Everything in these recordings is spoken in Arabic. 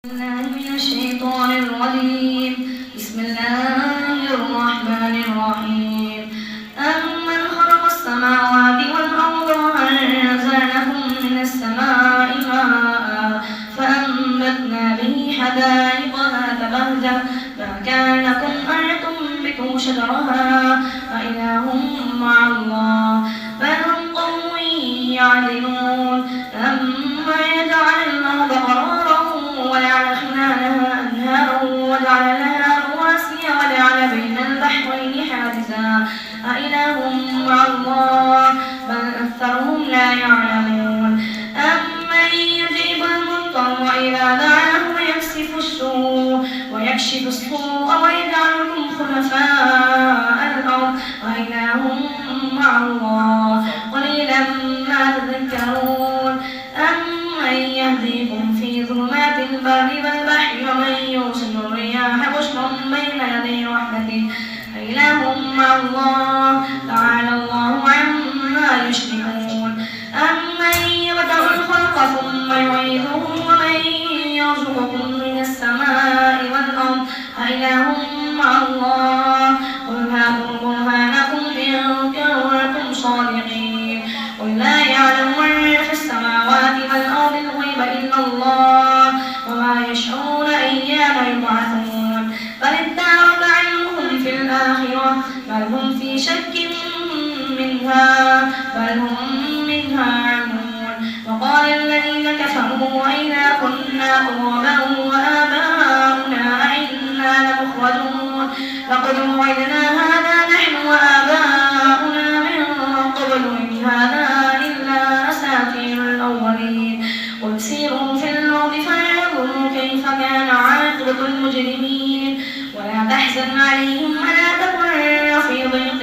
الله من الشيطان الرجيم. بسم الله الرحمن الرحيم. أمن خلق السماوات والأرض وأنزل لكم من السماء ماء فأنبتنا به حدائق ذات بهجة ما كان لكم أن تنبتوا شجرها أإله مع الله بل هم قوم يعدلون. أما يجعل الأرض قرارا وجعل خلالها أنهارا وجعل لها رواسي وجعل بين البحرين حاجزا أإله مع الله بل أكثرهم لا يعلمون. أمن يجيب المضطر إذا دعاه ويكشف السوء ويجعلكم خلفاء الأرض أإله مع الله قليلا ما تذكرون. أمن يهديكم في ظلمات البر والبحر ومن يرسل الرياح بشرا بين يدي رحمته أإله مع الله تعالى الله عما يشركون. أمن يبدأ الخلق ثم يعيده ومن يرزقكم من السماء والأرض أإله مع الله قل هاتوا برهانكم إن كنتم صادقين. قل لا يعلم من في السماوات والأرض الغيب إلا الله وما يشعرون أيان يبعثون بل ادارك علمهم في الآخرة بل هم في شك منها بل هم منها عمون. وقال الذين كفروا أئذا كنا ترابا وآباؤنا أئنا لمخرجون لقد وعدنا هذا نحن وآباؤنا من قبل إن هذا إلا أساطير الأولين. قل سيروا في الأرض فانظروا كيف كان عاقبة المجرمين ولا تحزن عليهم ولا تكن في ضيق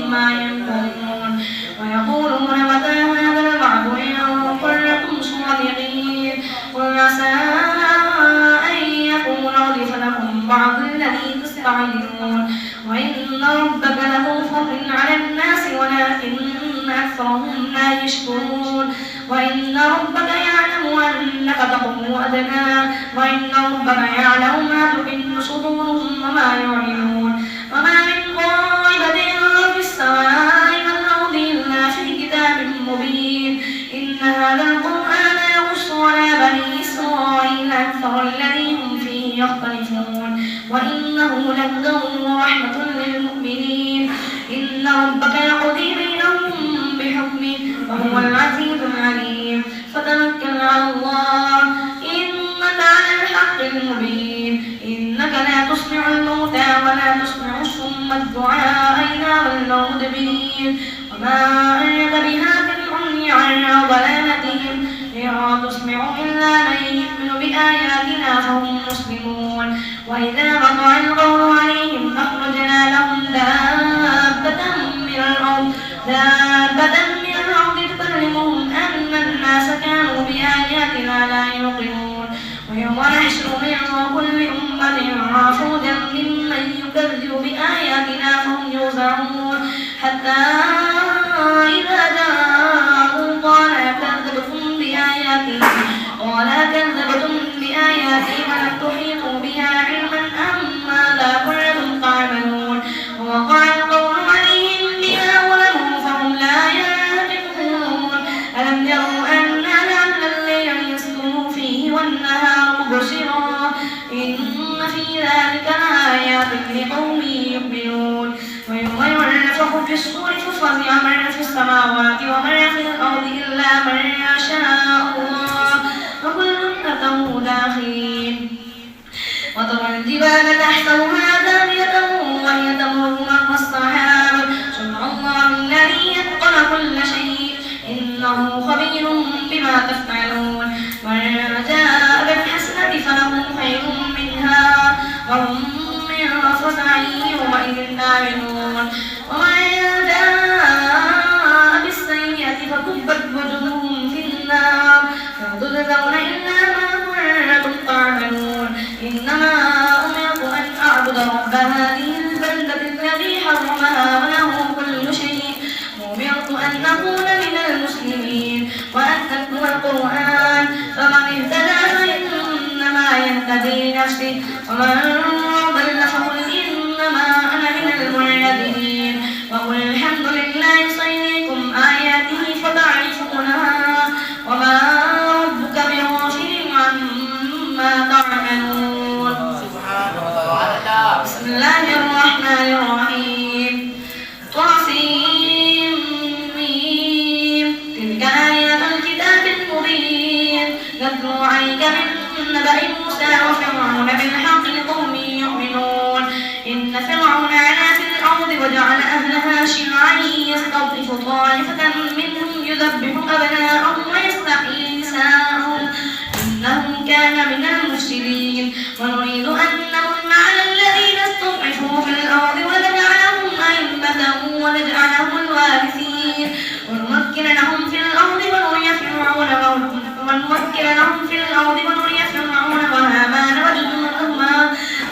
مما ينكرون ويقولون متى هذا الوعد إن كنتم صادقين. قل عسى أن يكون ردف لكم بعض الذي تستعجلون وإن ربك لذو فضل على الناس ولكن أكثرهم لا يشكرون. وإن ربك يعلم أنك تقوم أدنى وإن ربك يعلم ما تكن صدورهم وما يعلنون. وما من غائبة في السماء والأرض إلا في كتاب مبين. إن هذا القرآن يقص على بني إسرائيل أكثر الذي هم فيه يختلفون وإنه لهدى ورحمة للمؤمنين. إن ربك يقضي بينهم بحكمه وهو العزيز العليم. فتوكل على الله إنك على الحق المبين. إنك لا تسمع الموتى ولا تسمع الصم الدعاء إذا ولوا مدبرين وما أنت بهاد العمي عن ضلالتهم إن تسمع إلا من يؤمن بآياتنا فهم مسلمون. وإذا وقع القول عليهم أخرجنا لهم دابة من الأرض تكلمهم أن الناس كانوا بآياتنا لا يوقنون. ويوم نحشر من كل أمة رسولا ممن يكذب بآياتنا فهم يوزعون حتى إذا جاءوا قال كذبتم بآياتي ولم تحيطوا بها علما أم ماذا كنتم تعملون. ووقع القول عليهم بما ظلموا فهم لا ينطقون. ألم يروا أنا جعلنا الليل يسكنوا فيه والنهار مبصرا إن في ذلك لآيات لقوم يؤمنون. ويوم ينفخ في الصور ففزع من في السماوات ومن في الأرض إلا من يشاء الله وكل أتوه داخلين. وترى الجبال تحسبها جامدة وهي تمر مر السحاب صنع الله الذي يتقن كل شيء إنه خبير بما تفعلون. من جاء بالحسنة فله خير منها وهم من فزع يومئذ آمنون. ومن جاء بالسيئة فكبت وجوههم في النار لا تجزون إلا ما كنتم تعملون. إنما أمرت أن أعبد رب هذه البلدة الذي حرمها وله كل شيء وأمرت أن أكون من المسلمين وأن أتلو القرآن فمن اهتدى فإنما يهتدي لنفسه ومن ضل فقل إنما أنا من المنذرين وقل الحمد لله يسيركم آياته فتعرفونها وما ربك بغافل عما تعملون. بسم الله الرحمن الرحيم. طاسيم تلك آيات الكتاب المبين نتلو عليك من نبأ موسى وفرعون بالحق لقوم يؤمنون. إن فرعون علا في الأرض وجعل أهلها شيعا يستضعف طائفة منهم يذبح أبناءهم ويستحيي نساءهم إنه كان من المفسدين. ونريد أن نمن على الذين استضعفوا في الأرض ونجعلهم أئمة ونجعلهم الوارثين ونمكن لهم في الأرض ونري فرعون وهامان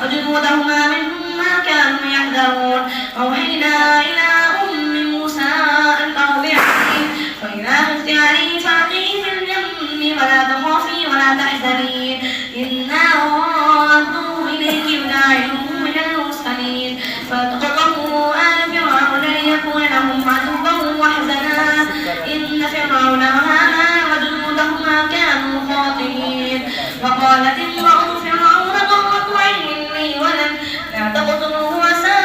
وجنودهما منهم ما كانوا يحذرون. أوحينا إلى أم موسى أن أرضعيه فإذا خفت عليه فألقيه في اليم ولا تخافي ولا تحزني إنا رادوه إليك وجاعلوه من المرسلين. فالتقطه آل فرعون ليكون لهم عدوا وحزنا إن فرعون وهامان وجنودهما كانوا خاطئين. وقالت امرأة فرعون قرة عين لي ولد لا تقتلوه عسى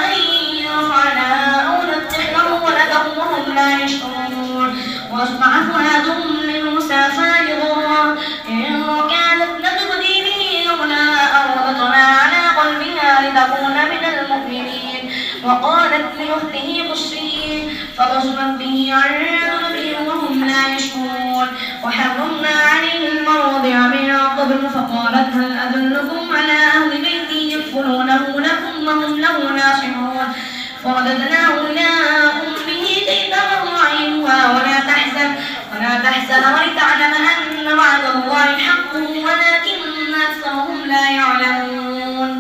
أن ينفعنا أو نتخذه ولدا وهم لا يشعرون. وأصبح فؤاد لموسى فارغا إن كانت لتبدي به لولا أربطنا على قلبها لتكون من المؤمنين. وقالت لأخته قصيه فبصرت به عن جنب وهم لا يشعرون. وحرمنا عليه المراضع من قبل فقالت هل أدلكم على أهل بيت يكفلونه لكم وهم له ناصحون. فرددناه إلى أمه كي تقر عينها ولا تحزن ولتعلم أن وعد الله حق ولكن أكثرهم لا يعلمون.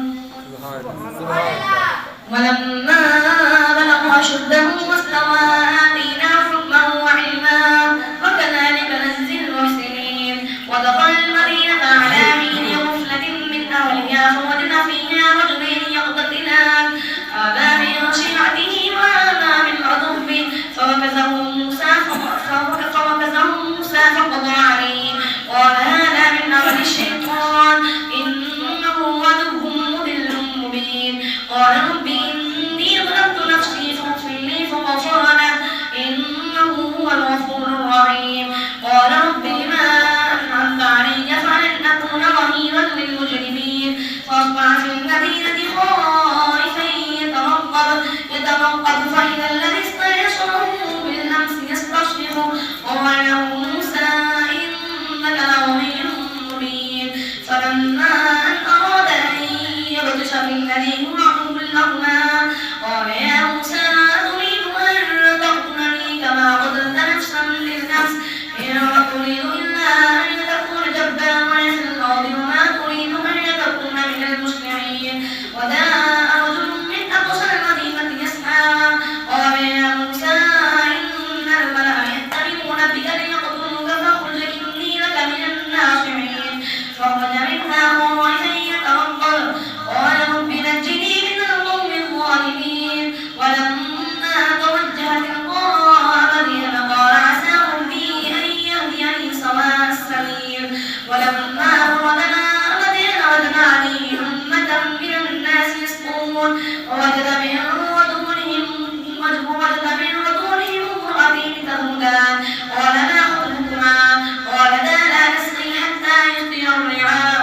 ولما بلغ أشده واستوى آتيناه حكما وعلما وكذلك نجزي المحسنين. ودخل المدينة على حين غفلة من أهلها فوجد فيها رجلين يقتتلان هذا من شيعته وهذا من عدوه فوكزه موسى فقضى عليه قال هذا من عمل الشيطان إنه عدو مضل مبين. قال رب إني ظلمت نفسي فاغفر لي فغفر له إنه هو الغفور الرحيم. قال رب بما أنعمت علي فلن أكون ظهيرا للمجرمين. فأصبح في المدينة خائفا يترقب فإذا الذي استيسره بالأمس يستصرخ قال له موسى إنك لغوي مبين. فلما أن أراد أن يبطش بالذي هو عدو لهما قال يا موسى أتريد أن تقتلني كما قتلت نفسا بالنفس إن تريد إلا أن تكون جبارا في الأرض وما تريد أن تكون من المصلحين. وجاء رجل من أقصى المدينة يسعى قال يا موسى إن الملأ يأتمرون بك ليقتلوك فاخرج إني لك من الناصحين. فخرج منها خائفا يترقب قال رب نجني من القوم الظالمين. ولما توجه تلقاء مدين قال عسى ربي أن يهديني سواء السبيل. ولما ورد ماء مدين وجد عليه أمة من الناس يسقون ووجد من دونهم امرأتين تذودان قال ما خطبكما قالتا لا نسقي حتى يصدر الرعاء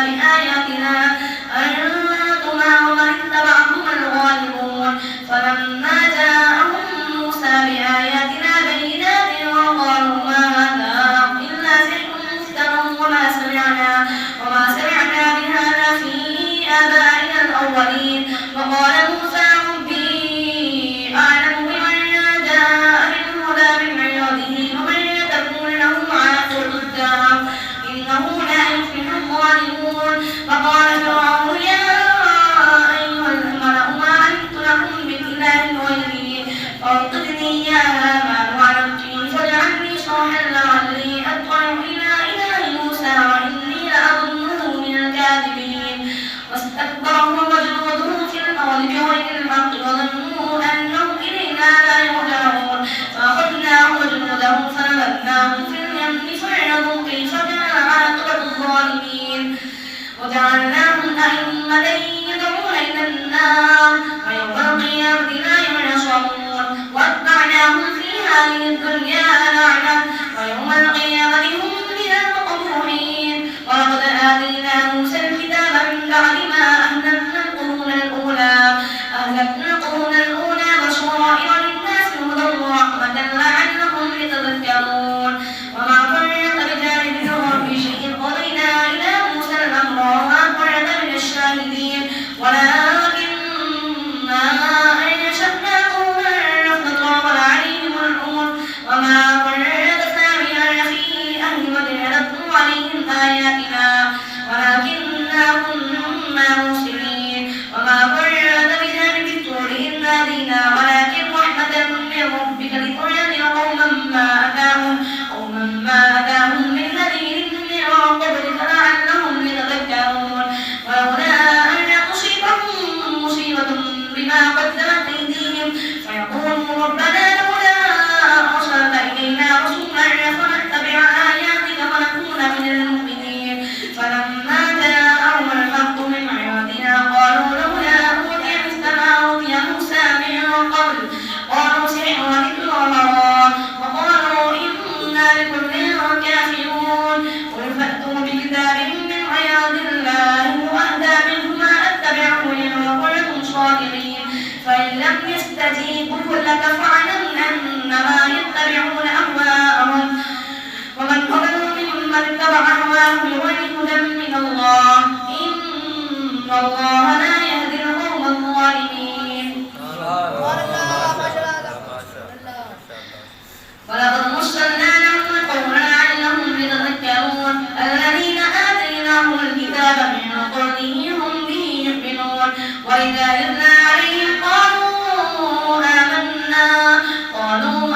بآياتنا أنتما ومن اتبعكما الغالبون فلما جاءهم موسى بآياتنا بينات وقالوا ما هذا إلا سحر مفتر وما سمعنا بهذا في آبائنا الأولين وقال موسى ربي أعلم بمن جاء بالهدى من عباده ومن تكون له عاقبة الدار إنه لا يفلح الظالمون فقال فرعون يا أيها الملأ ما علمت لكم من إله غيري فأوقدني يا هامان على الطين فاجعلني صرحا لعلي أطلع إلى إله موسى وإني لأظنه من الكاذبين واستكبر هو وجنوده في الأرض بغير الحق وظنوا أنهم إلينا لا يرجعون فأخذناه وجنوده فنبذناهم في اليم فاعلموا كيف كان عاقبة الظالمين وجعلناهم أئمة يدعون إلى النار ويوم القيامة لا ينصرون واتبعناهم في هذه الدنيا لعنة ويوم القيامة هم من المقبوحين ولقد آتينا موسى الكتاب من بعد ما أهلكنا القرون الأولى بصائر للناس هدى ورحمة لعلهم يتذكرون وما فرق بجانب الغرب شيء قضينا إلى موسى الأمر وما فرق من الشاهدين ولكننا أنشأنا قوما فطال عليهم الأمر وما فرقنا بها في أهل مدين نتلو عليهم آياتنا ولكننا كنا مرسلين وما فرق بجانب الطور إذ نادينا ولكن رحمة من ربك لتنذر قوما ما أتاهم من نذير من قبلك لعلهم يتذكرون ولولا أن تصيبهم مصيبة بما قدمت أيديهم فيقولوا ربنا لولا أرسلت إلينا رسولا فنتبع آياتك ونكون من المؤمنين فلما جاءهم الحق من عندنا قالوا لولا أوتي مثل ما أوتي موسى من قبل قالوا سحر مثله وقالوا إنا لكل كافرون قل فأتوا بكتاب من عند الله وأهدى منهما أتبعه إن كنتم صادقين فإن لم يستجيبوا لك فاعلم أنما يتبعون أهواءهم ومن أضل ممن اتبع هواه بغير هدى من الله إن الله لا يهدي القوم الظالمين ولقد وصلنا لهم القول لعلهم يتذكرون الذين آتيناهم الكتاب من قبله هم به يؤمنون وإذا يتلى عليهم قالوا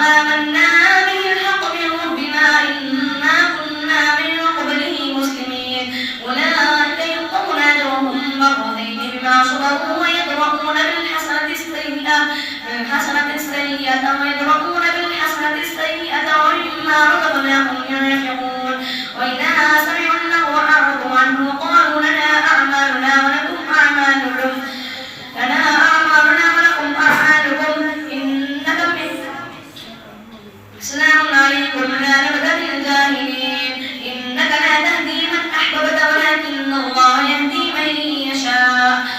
آمنا به الحق من ربنا إنا كنا من قبله مسلمين أولئك يؤتون أجرهم مرتين بما صبروا ويدرؤون بالحسنة السيئة ومما رزقناهم ينفقون وإذا سمعوا اللغو أعرضوا عنه وقالوا لنا أعمالنا ولكم أعمالكم سلام عليكم لا نبتغي الجاهلين إنك لا تهدي من أحببت ولكن الله يهدي من يشاء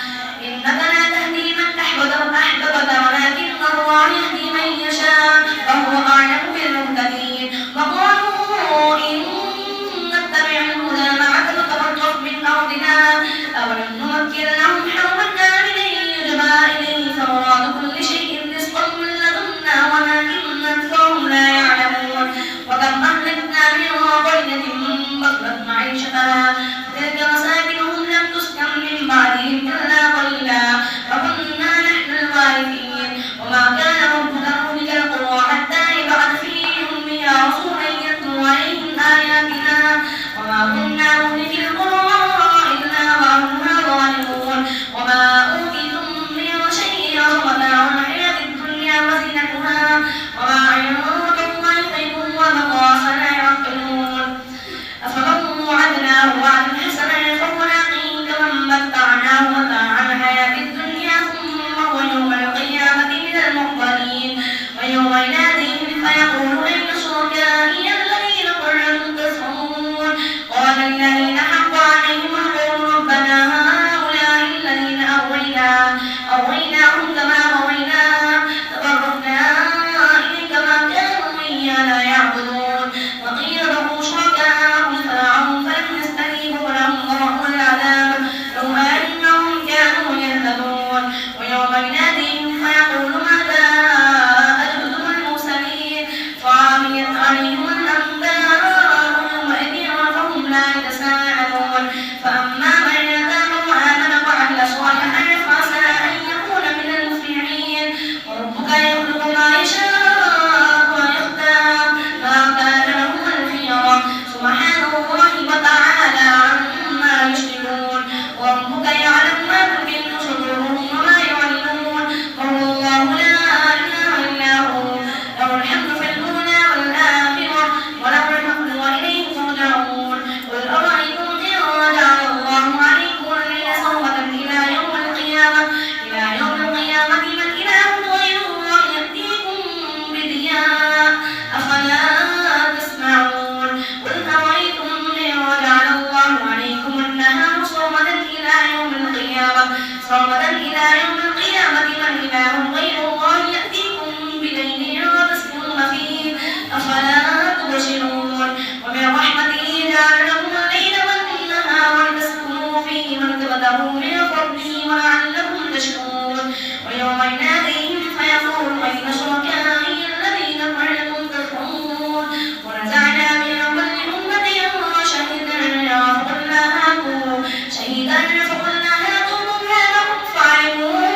وهو أعلم بالمهتدين وقالوا إن سرمدا إلى يوم القيامة من إله غير الله يأتيكم بليل وتسكنون فيه أفلا تبصرون ومن رحمته جعل لكم الليل والنهار لتسكنوا فيه وتبتغوا من فضله ولعلكم تشكرون ويوم يناديهم فيقول أين شركائي الذين كنتم تزعمون ونزعنا من كل أمة شهيدا فقلنا هاتوا برهانكم فاعلموا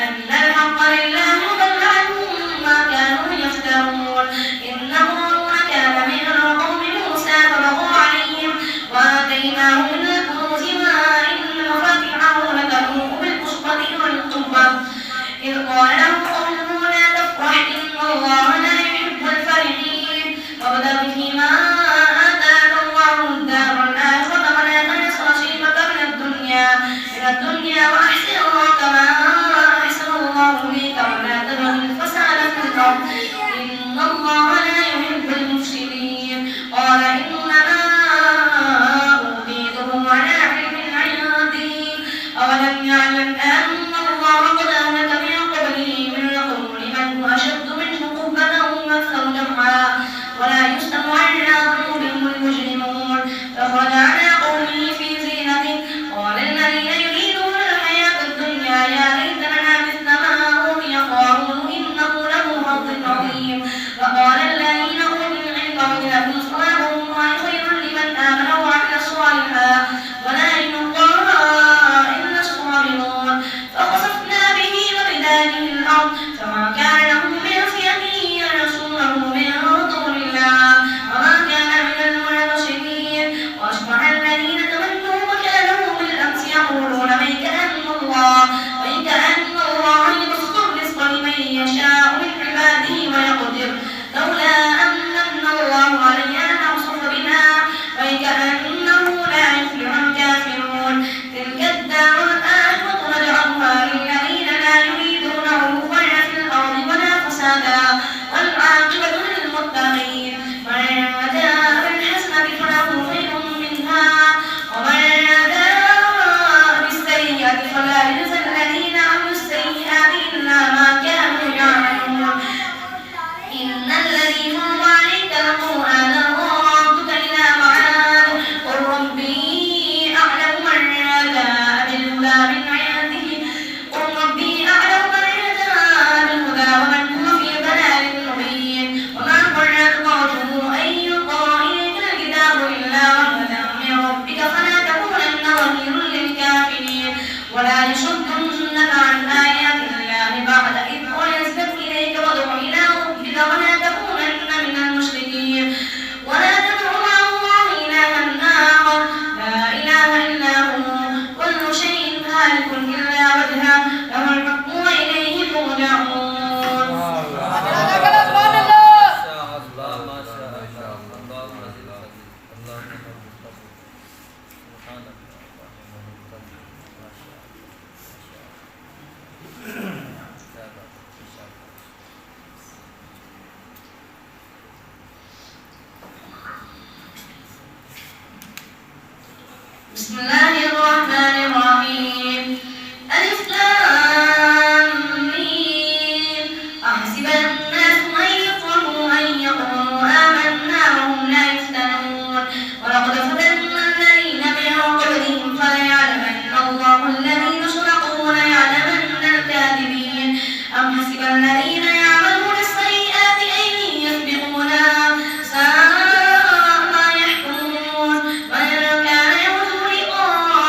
أن الحق لله وضل عنهم ما كانوا يفترون إن هارون كان من قوم موسى فبغى عليهم وآتيناه من الكنوز ما إن مفاتحه لتنوء بالعصبة أولي القوة إذ قال له قومه لا تفرح إن الله لا يحب الفرحين وابتغ فيما آتاك الله الدار الآخرة ولا تنس نصيبك من الدنيا وأحسن كما أحسن الله إليك ولا تبغ الفساد في الأرض إن الله لا يحب المفسدين قال إنما أوتيته على علم عندي أولم يعلم أن الله قد أهلك من قبله من القرون من هو أشد منه قوة وأكثر جمعا ولا يسأل عن ذنوبهم المجرمون فخرج على قومه في زينته قال الذين يريدون الحياة الدنيا يا ليت لنا مثل ما أوتي قارون إنه له حظ عظيم فقال الذين أوتوا العلم ويلكم ثواب الله خير لمن آمن وعمل صالحا ولا يلقى الله إلا الصابرون فخسفنا به وبداره الأرض فما كان له من فئة ينصرونه من دون الله وما كان من المنتصرين وأصبح الذين تمنوا مكانه بالأمس يقولون ويكأن الله يبسط الرزق لمن يشاء من عباده ويقدر لولا أن الله علينا لخسف بنا ويكأنه لا يفلح الكافرون تلك الدار الآخرة نجعلها للذين لا يريدون علوا في الأرض ولا فسادا والعاقبة للمتقين من جاء بالحسنة فله خير منها ومن جاء بالسيئة فلا يجزى الذين عملوا السيئات إلا ما كانوا يعملون إن الذي فرض عليك القرآن رادك إلى معاد قل ربي أعلم من جاء بالهدى من عنده ومن هو في ضلال مبين وما كنا نطاعته أن يلقى إليك الكتاب إلا رحمة من ربك فلا تكونن ظهيرا للكافرين ولا يصدنك عن آيات الله بعد إذ أنزلت إليك وادع إلى ربك ولا تكونن من المشركين ولا تدع مع الله إلها آخر لا إله إلا هو كل شيء هالك إلا وجهه له الحكم وإليه ترجعون بسم الله الرحمن الرحيم ألف لام ميم أحسب الناس أن يتركوا أن يقولوا آمنا وهم لا يفتنون ولقد فتنا الذين من قبلهم فليعلمن الله الذين صدقوا وليعلمن الكاذبين أم حسب الذين يعملون السيئات أن يسبقونا ساء ما يحكمون من كان يرجو لقاء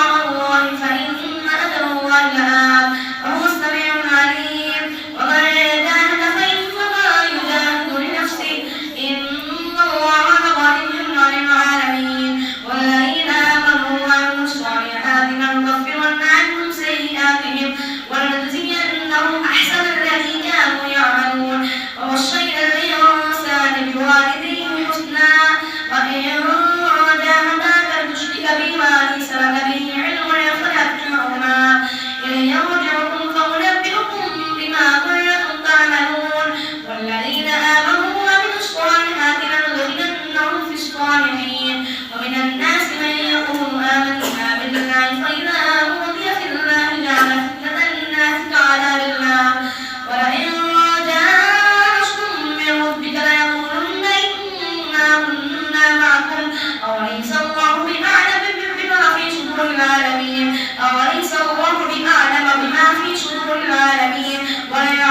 العالمين. أوليس الله بأعلم بما في صدور العالمين. ولا